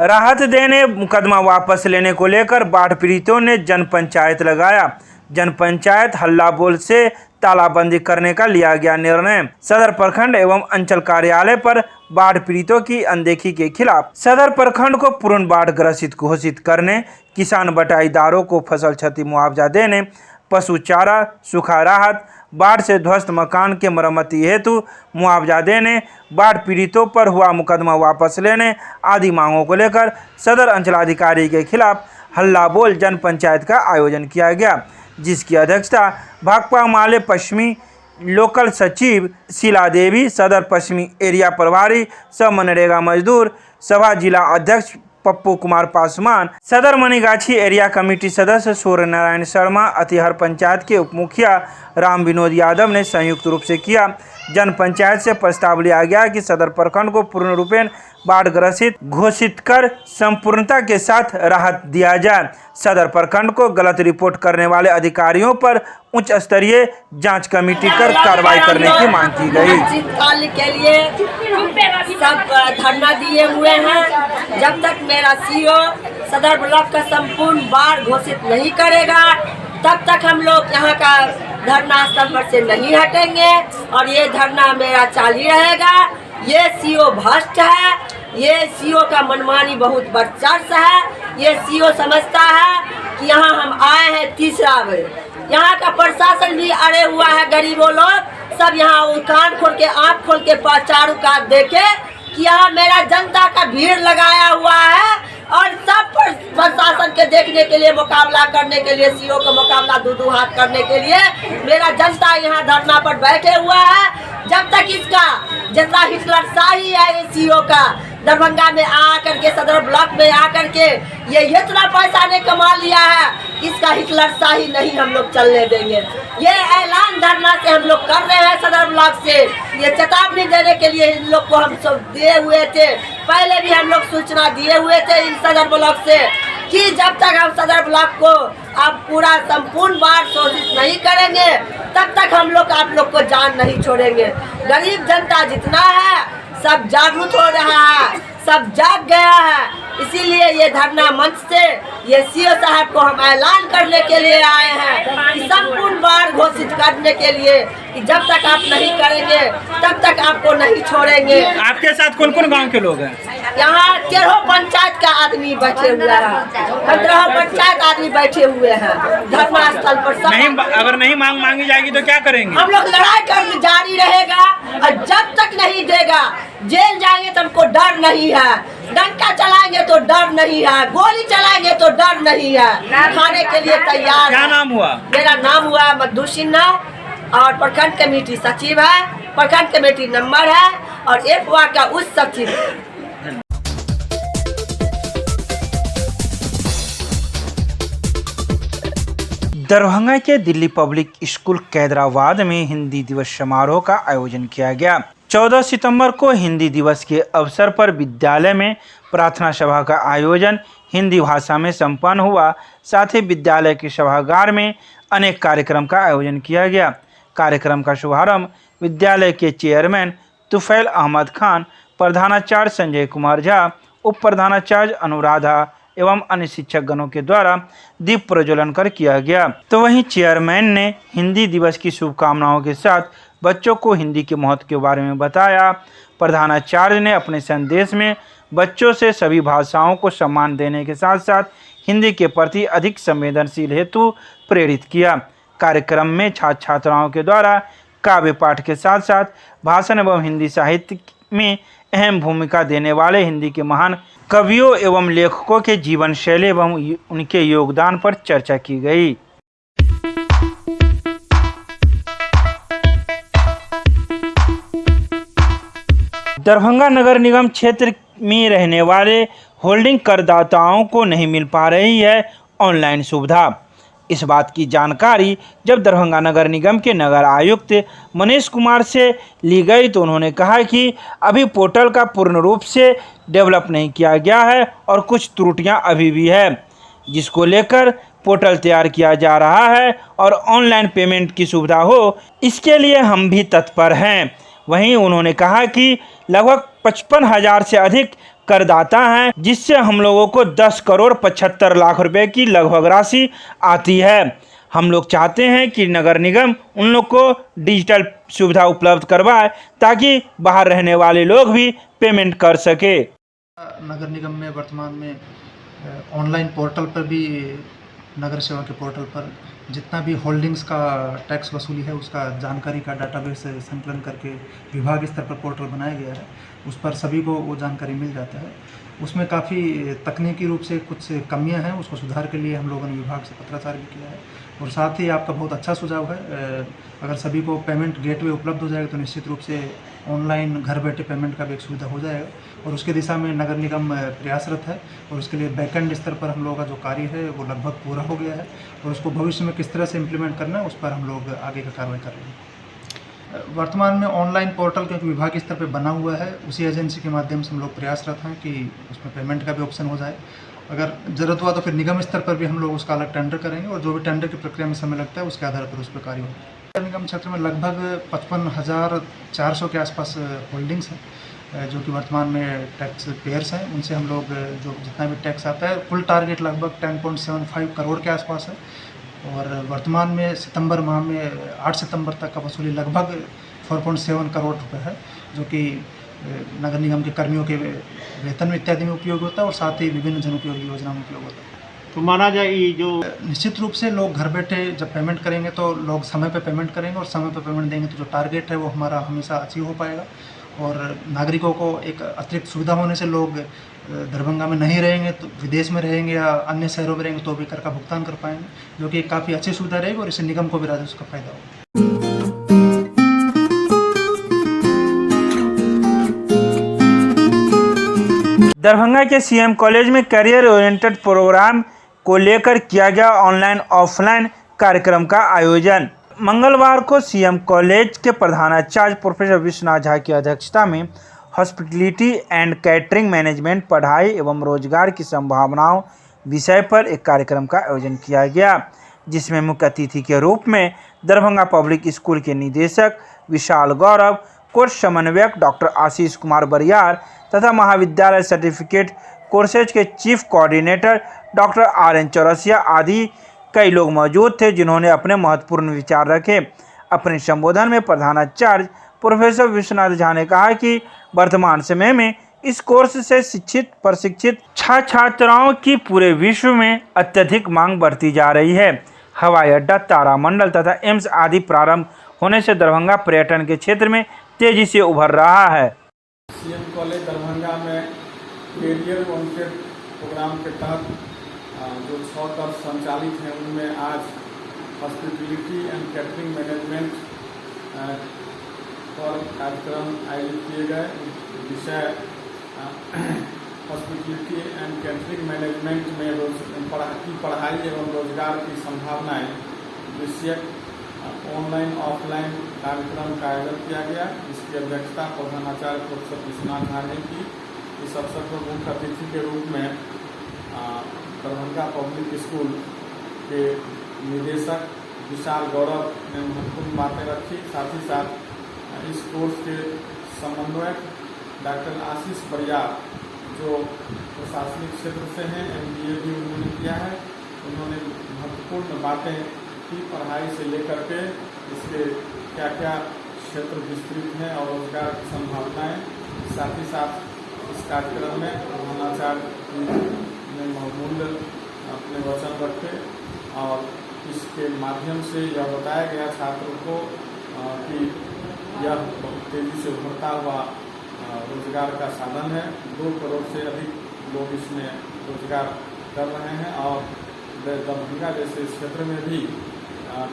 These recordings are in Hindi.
राहत देने मुकदमा वापस लेने को लेकर बाढ़ पीड़ितों ने जन पंचायत लगाया। जन पंचायत हल्ला बोल से तालाबंदी करने का लिया गया निर्णय। सदर प्रखंड एवं अंचल कार्यालय पर बाढ़ पीड़ितों की अनदेखी के खिलाफ सदर प्रखंड को पूर्ण बाढ़ ग्रसित घोषित करने, किसान बटाईदारों को फसल क्षति मुआवजा देने, पशु चारा, सूखा राहत, बाढ़ से ध्वस्त मकान के मरम्मति हेतु मुआवजा देने, बाढ़ पीड़ितों पर हुआ मुकदमा वापस लेने आदि मांगों को लेकर सदर अंचलाधिकारी के खिलाफ हल्ला बोल जन पंचायत का आयोजन किया गया, जिसकी अध्यक्षता भाकपा माले पश्चिमी लोकल सचिव शीला देवी, सदर पश्चिमी एरिया प्रभारी सह मनरेगा मजदूर सभा जिला अध्यक्ष पप्पू कुमार पासवान, सदर मनीगाछी एरिया कमेटी सदस्य सूर्य नारायण शर्मा, अतिहर पंचायत के उप मुखिया राम विनोद यादव ने संयुक्त रूप से किया। जन पंचायत से प्रस्ताव लिया गया कि सदर प्रखंड को पूर्ण रूपेण बाढ़ ग्रसित घोषित कर संपूर्णता के साथ राहत दिया जाए। सदर प्रखंड को गलत रिपोर्ट करने वाले अधिकारियों पर उच्च स्तरीय जांच कमेटी कर कार्रवाई करने की मांग की गई। के लिए सब धरना दिए हुए हैं। जब तक मेरा सीओ सदर ब्लॉक का संपूर्ण बाढ़ घोषित नहीं करेगा तब तक हम लोग यहाँ का धरना स्थल पर से नहीं हटेंगे और ये धरना मेरा चालू रहेगा। ये सीओ भ्रष्ट है, ये सीओ का मनमानी बहुत वर्चस्व है। ये सीओ समझता है कि यहाँ हम आए हैं तीसरा बेर। यहाँ का प्रशासन भी अड़े हुआ है, गरीबों लोग सब यहाँ कान खोल के आँख खोल के चारों कात देखे कि यहाँ मेरा जनता का भीड़ लगाया हुआ है और सब प्रशासन के देखने के लिए मुकाबला करने के लिए सीओ का मुकाबला दो हाथ करने के लिए मेरा जनता यहाँ धरना पर बैठे हुआ है। जब तक इसका जितना हिटलर शाही है ये सीओ का दरभंगा में आकर के सदर ब्लॉक में आकर के ये इतना पैसा ने कमा लिया है, इसका हिटलर शाही नहीं हम लोग चलने देंगे। ये ऐलान धरना से हम लोग कर रहे हैं सदर ब्लॉक से। ये चेतावनी देने के लिए इन लोग को हम सब दिए हुए थे, पहले भी हम लोग सूचना दिए हुए थे इन सदर ब्लॉक से कि जब तक हम सदर ब्लॉक को अब पूरा संपूर्ण बाढ़ घोषित नहीं करेंगे तब तक हम लोग आप लोग को जान नहीं छोड़ेंगे। गरीब जनता जितना है सब जागरूक हो रहा है, सब जाग गया है। इसीलिए ये धरना मंच से ये सीओ साहब को हम ऐलान करने के लिए आए हैं कि संपूर्ण बाढ़ घोषित करने के लिए कि जब तक आप नहीं करेंगे तब तक आपको नहीं छोड़ेंगे। आपके साथ कौन कौन गांव के लोग हैं? यहाँ 13 पंचायत का आदमी बैठे हुए हैं, 15 पंचायत आदमी बैठे हुए हैं धरना स्थल पर। नहीं, अगर नहीं मांगी जाएगी तो क्या करेंगे? हम लोग लड़ाई करना जारी रहेगा और जब तक नहीं देगा जेल जाएंगे तो हमको डर नहीं है, डंका चलाएंगे तो डर नहीं है, गोली चलाएंगे तो डर नहीं है, खाने के लिए तैयार। क्या नाम हुआ? मेरा नाम हुआ मधु सिन्हा और प्रखंड कमेटी सचिव है, प्रखंड कमेटी नंबर है और एक वार्ड का उस सचिव। दरभंगा के दिल्ली पब्लिक स्कूल कैदराबाद में हिंदी दिवस समारोह का आयोजन किया गया। 14 सितंबर को हिंदी दिवस के अवसर पर विद्यालय में प्रार्थना सभा का आयोजन हिंदी भाषा में संपन्न हुआ। साथ ही विद्यालय के सभागार में अनेक कार्यक्रम का आयोजन किया गया। कार्यक्रम का शुभारंभ विद्यालय के चेयरमैन तुफैल अहमद खान, प्रधानाचार्य संजय कुमार झा, उप प्रधानाचार्य अनुराधा एवं अन्य शिक्षक गणों के द्वारा दीप प्रज्वलन कर किया गया। तो वहीं चेयरमैन ने हिंदी दिवस की शुभकामनाओं के साथ बच्चों को हिंदी के महत्व के बारे में बताया। प्रधानाचार्य ने अपने संदेश में बच्चों से सभी भाषाओं को सम्मान देने के साथ साथ हिंदी के प्रति अधिक संवेदनशील हेतु प्रेरित किया। कार्यक्रम में छात्र छात्राओं के द्वारा काव्य पाठ के साथ साथ भाषण एवं हिंदी साहित्य में अहम भूमिका देने वाले हिंदी के महान कवियों एवं लेखकों के जीवन शैली एवं उनके योगदान पर चर्चा की गई। दरभंगा नगर निगम क्षेत्र में रहने वाले होल्डिंग करदाताओं को नहीं मिल पा रही है ऑनलाइन सुविधा। इस बात की जानकारी जब दरभंगा नगर निगम के नगर आयुक्त मनीष कुमार से ली गई तो उन्होंने कहा कि अभी पोर्टल का पूर्ण रूप से डेवलप नहीं किया गया है और कुछ त्रुटियां अभी भी है, जिसको लेकर पोर्टल तैयार किया जा रहा है और ऑनलाइन पेमेंट की सुविधा हो, इसके लिए हम भी तत्पर हैं। वहीं उन्होंने कहा कि लगभग 55,000 से अधिक करदाता हैं, जिससे हम लोगों को 10 करोड़ 75 लाख रुपए की लगभग राशि आती है। हम लोग चाहते हैं कि नगर निगम उन लोग को डिजिटल सुविधा उपलब्ध करवाए ताकि बाहर रहने वाले लोग भी पेमेंट कर सके। नगर निगम में वर्तमान में ऑनलाइन पोर्टल पर भी, नगर सेवा के पोर्टल पर जितना भी होल्डिंग्स का टैक्स वसूली है उसका जानकारी का डाटाबेस संकलन करके विभाग स्तर पर पोर्टल बनाया गया है। उस पर सभी को वो जानकारी मिल जाता है। उसमें काफ़ी तकनीकी रूप से कुछ कमियां हैं, उसको सुधार के लिए हम लोगों ने विभाग से पत्राचार भी किया है। और साथ ही आपका बहुत अच्छा सुझाव है, अगर सभी को पेमेंट गेटवे उपलब्ध हो जाएगा तो निश्चित रूप से ऑनलाइन घर बैठे पेमेंट का भी एक सुविधा हो जाएगा और उसके दिशा में नगर निगम प्रयासरत है। और उसके लिए बैकएंड स्तर पर हम लोगों का जो कार्य है वो लगभग पूरा हो गया है और उसको भविष्य में किस तरह से इम्प्लीमेंट करना है उस पर हम लोग आगे का कार्रवाई कर रहे हैं। वर्तमान में ऑनलाइन पोर्टल क्योंकि विभाग स्तर पर बना हुआ है, उसी एजेंसी के माध्यम से हम लोग प्रयासरत हैं कि उसमें पेमेंट का भी ऑप्शन हो जाए। अगर ज़रूरत हुआ तो फिर निगम स्तर पर भी हम लोग उसका अलग टेंडर करेंगे और जो भी टेंडर की प्रक्रिया में समय लगता है उसके आधार पर उस पर कार्य होगा। निगम क्षेत्र में लगभग 55,400 के आसपास होल्डिंग्स हैं जो कि वर्तमान में टैक्स पेयर्स हैं। उनसे हम लोग जो जितना भी टैक्स आता है, कुल टारगेट लगभग 10.75 करोड़ के आसपास है और वर्तमान में सितंबर माह में 8 सितंबर तक का वसूली लगभग 4.7 करोड़ रुपये है, जो कि नगर निगम के कर्मियों के वेतन इत्यादि में उपयोग होता है और साथ ही विभिन्न जनोपयोगी योजनाओं में उपयोग होता है। तो माना जाए ये जो निश्चित रूप से लोग घर बैठे जब पेमेंट करेंगे तो लोग समय पे पेमेंट करेंगे और समय पे पेमेंट देंगे तो जो टारगेट है वो हमारा हमेशा अचीव हो पाएगा। और नागरिकों को एक अतिरिक्त सुविधा होने से लोग दरभंगा में नहीं रहेंगे तो विदेश में रहेंगे या अन्य शहरों में रहेंगे तो भी कर का भुगतान कर पाएंगे, जो कि काफ़ी अच्छी सुविधा रहेगी और इससे निगम को भी राजस्व का फायदा होगा। दरभंगा के सीएम कॉलेज में करियर ओरिएंटेड प्रोग्राम को लेकर किया गया ऑनलाइन ऑफलाइन कार्यक्रम का आयोजन। मंगलवार को सीएम कॉलेज के प्रधानाचार्य प्रोफेसर विश्वनाथ झा की अध्यक्षता में हॉस्पिटलिटी एंड कैटरिंग मैनेजमेंट पढ़ाई एवं रोजगार की संभावनाओं विषय पर एक कार्यक्रम का आयोजन किया गया, जिसमें मुख्य अतिथि के रूप में दरभंगा पब्लिक स्कूल के निदेशक विशाल गौरव, कोर्स समन्वयक डॉक्टर आशीष कुमार बरियार तथा महाविद्यालय सर्टिफिकेट कोर्सेज के chief coordinator doctor RN Chaurasia आदि कई लोग मौजूद थे, जिन्होंने अपने महत्वपूर्ण विचार रखे। अपने संबोधन में प्रधानाचार्य प्रोफेसर विश्वनाथ झा ने कहा कि वर्तमान समय में इस कोर्स से शिक्षित प्रशिक्षित छात्राओं की पूरे विश्व में अत्यधिक मांग बढ़ती जा रही है। हवाई अड्डा, तारामंडल तथा एम्स आदि प्रारंभ होने से दरभंगा पर्यटन के क्षेत्र में तेजी से उभर रहा है। सीएम कॉलेज दरभंगा में करियर ओरिएंटेड प्रोग्राम के तहत जो 6 कोर्स संचालित हैं उनमें आज हॉस्पिटलिटी एंड कैटरिंग मैनेजमेंट पर कार्यक्रम आयोजित किए गए। विषय हॉस्पिटलिटी एंड कैटरिंग मैनेजमेंट में पढ़ाई एवं रोजगार की संभावनाएं विषयक ऑनलाइन ऑफलाइन कार्यक्रम का आयोजन किया गया, जिसकी अध्यक्षता प्रधानाचार्य प्रोफेसर विश्वनाथ झा ने की। इस अवसर पर मुख्य अतिथि के रूप में दरभंगा पब्लिक स्कूल के निदेशक विशाल गौरव ने महत्वपूर्ण बातें रखी। साथ ही साथ इस कोर्स के समन्वयक डॉक्टर आशीष बरियार, जो प्रशासनिक क्षेत्र से हैं, MBA भी उन्होंने किया है, उन्होंने महत्वपूर्ण बातें की पढ़ाई से लेकर के इसके क्या क्या क्षेत्र विस्तृत हैं और रोजगार की संभावनाएं। साथ ही साथ इस कार्यक्रम में प्रधानाचार्य ने मूल्य अपने वचन रखे और इसके माध्यम से यह बताया गया छात्रों को कि यह बहुत तेज़ी से उभरता हुआ रोजगार का साधन है। 2 करोड़ से अधिक लोग इसमें रोजगार कर रहे हैं और दरभंगा जैसे क्षेत्र में भी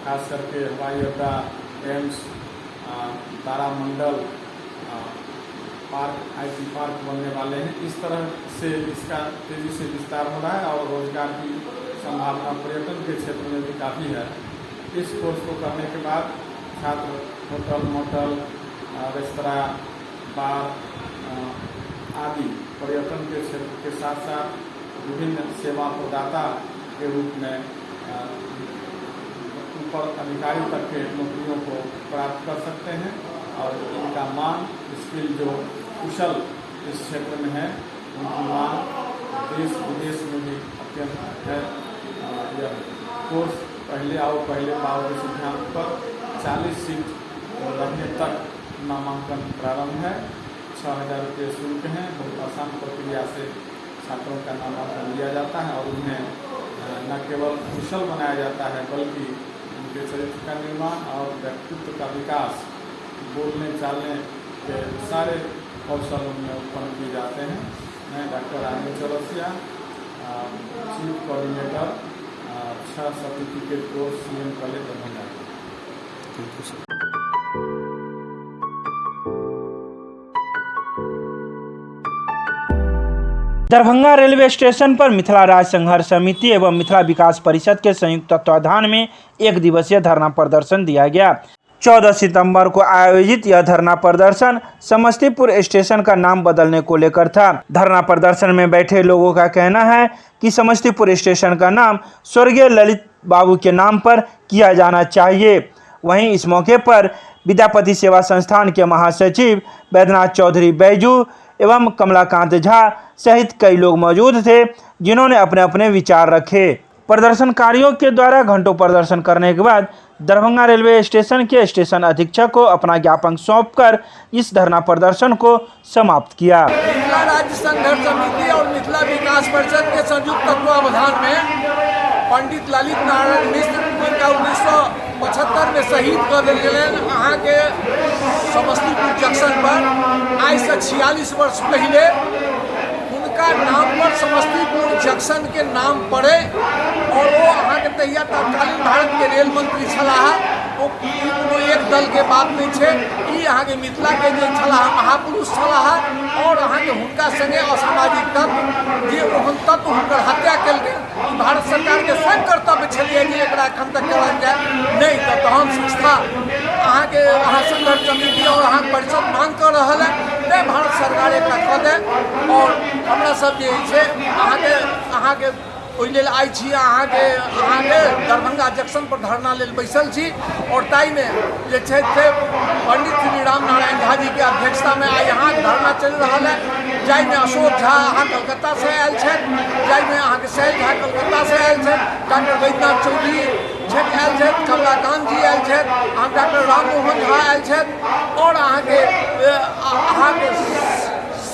खास करके हवाई अड्डा, एम्स, तारामंडल, पार्क, IT पार्क बनने वाले हैं। इस तरह से इसका तेज़ी से विस्तार हो रहा है और रोजगार की संभावना पर्यटन के क्षेत्र में भी काफ़ी है। इस कोर्स को करने के बाद छात्र होटल, मोटल, रेस्तरां, बार आदि पर्यटन के क्षेत्र के साथ साथ विभिन्न सेवा प्रदाता के रूप में ऊपर अधिकारी तक के नौकरियों को प्राप्त कर सकते हैं और इनका मांग स्किल जो कुशल इस क्षेत्र में है उनकी मांग देश विदेश में भी अत्यंत है। यह कोर्स पहले आओ पहले पाओ के सिद्धांत पर 40 सीट रहने तक नामांकन प्रारंभ है। 6,000 रुपये शुल्क हैं। बहुत आसान प्रक्रिया से छात्रों का नामांकन लिया जाता है और उन्हें न केवल कुशल बनाया जाता है बल्कि उनके चरित्र का निर्माण और व्यक्तित्व का विकास, बोलने चालने के सारे कौशल उनमें उत्पन्न किए जाते हैं। मैं doctor Anand Chaurasia, chief coordinator 6 certificate course CM college Darbhanga. Darbhanga railway station पर मिथिला राज्य संघर्ष समिति एवं मिथिला विकास परिषद के संयुक्त तत्वाधान में 1 दिवसीय धरना प्रदर्शन दिया गया। 14 सितंबर को आयोजित यह धरना प्रदर्शन समस्तीपुर स्टेशन का नाम बदलने को लेकर था। धरना प्रदर्शन में बैठे लोगों का कहना है कि समस्तीपुर स्टेशन का नाम स्वर्गीय ललित बाबू के नाम पर किया जाना चाहिए। वहीं इस मौके पर विद्यापति सेवा संस्थान के महासचिव बैद्यनाथ चौधरी बैजू एवं कमलाकांत झा सहित कई लोग मौजूद थे, जिन्होंने अपने अपने विचार रखे। प्रदर्शनकारियों के द्वारा घंटों प्रदर्शन करने के बाद दरभंगा रेलवे स्टेशन के स्टेशन अधीक्षक को अपना ज्ञापन सौंपकर इस धरना प्रदर्शन को समाप्त किया। मिथिला राज्य संघर्ष समिति और मिथिला विकास परिषद के संयुक्त तत्वावधान में पंडित ललित नारायण मिश्र जिनका 1975 में शहीद कर दिल गए अहाँ के समस्तीपुर जंक्शन पर आज से 46 वर्ष पहले उनका नाम पर समस्तीपुर जंक्शन के नाम पड़े और वो अहाँ के तहिया तत्कालीन भारत के रेल मंत्री छलाह। वो एक दल के बात नहीं छे, ई अहाँ के मिथिला के जे छलाह महापुरुष छलाह और अहाँ के हुनका संगे असामाजिक तत्व जे ओहन तत्व हुनकर हत्या कल गेल। भारत सरकार के स्वयं कर्तव्य छलिए जे एकरा एखन तक करायल जाए, नहीं तो तहन संस्था अहाँ के संघर्ष समिति और अहाँ परिषद मांग कर रहल है भारत सरकार एकरा कऽ दे। और हमरा सब जे छै अहाँ के ओहि लेल आई छी अहाँ के दरभंगा जंक्शन पर धरना लेल बैसल छी और ताई में जे छै पंडित श्री राम नारायण झा जी के अध्यक्षता में आई यहाँ धरना चल रहा है, जाहि में अशोक झा अहाँ कलकत्ता से आयल छथि, जाहि में अहाँ के शैल झा कलकत्ता से आयल छथि, डॉक्टर बैद्यनाथ चौधरी आयल छथि, कमलाकांत जी आयल छथि, अहाँ डॉक्टर राममोहन झा आयल छथि और अहाँ के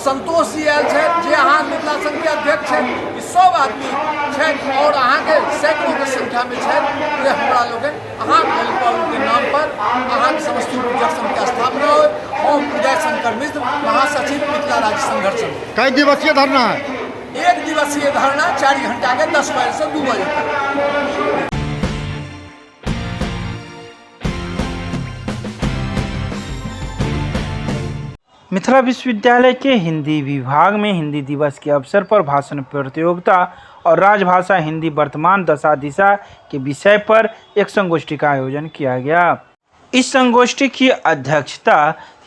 संतोष जी आयल छथि जे अहाँ मिथिला संघ के अध्यक्ष छथि। सब आदमी छथि और अहाँ के सैकड़ों के संख्या में छथि जे हमरा लोग अहाँ के नाम पर अहाँ के समस्तीपुर जंक्शन के स्थापना हो। हम उदय शंकर मिश्र, महासचिव मिथिला राज्य संघर्ष समिति। कई दिवसीय धरना है? 1 दिवसीय धरना 4 घंटा के 10 बजे से 2 बजे तक। मिथिला विश्वविद्यालय के हिंदी विभाग में हिंदी दिवस के अवसर पर भाषण प्रतियोगिता और राजभाषा हिंदी वर्तमान दशा दिशा के विषय पर एक संगोष्ठी का आयोजन किया गया। इस संगोष्ठी की अध्यक्षता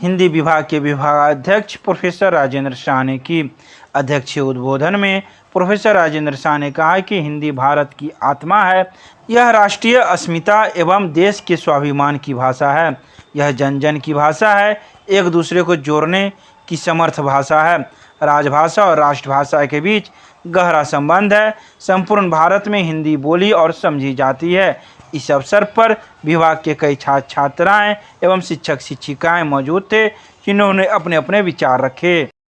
हिंदी विभाग के विभागाध्यक्ष प्रोफेसर राजेंद्र शाह ने की। अध्यक्षीय उद्बोधन में प्रोफेसर राजेंद्र शाह ने कहा कि हिंदी भारत की आत्मा है, यह राष्ट्रीय अस्मिता एवं देश के स्वाभिमान की भाषा है, यह जन जन की भाषा है, एक दूसरे को जोड़ने की समर्थ भाषा है। राजभाषा और राष्ट्रभाषा के बीच गहरा संबंध है। संपूर्ण भारत में हिंदी बोली और समझी जाती है। इस अवसर पर विभाग के कई छात्र छात्राएं एवं शिक्षक शिक्षिकाएं मौजूद थे, जिन्होंने अपने अपने विचार रखे।